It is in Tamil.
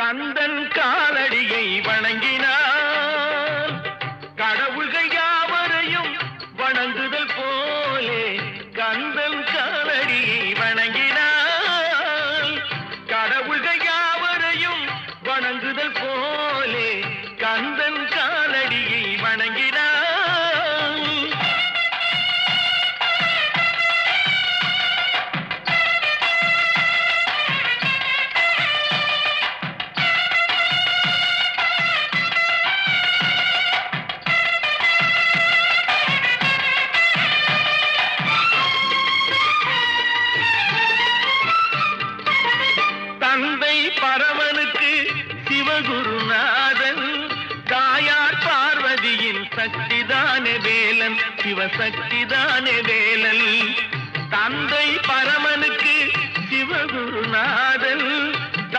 கந்தன் காலடியை வணங்கினான் கடவுள்கள் யாவரையும் வணங்குதல் போலே கந்தன் காலடியை வணங்கினான் கடவுள்கள் யாவரையும் வணங்குதல் போலே கந்தன் காலடியை வணங்கினான். தந்தை பரமனுக்கு சிவகுருநாதன் தாயார் பார்வதியின் சக்திதானே வேலன் சிவசக்திதானே வேலன். தந்தை பரமனுக்கு சிவகுருநாதன்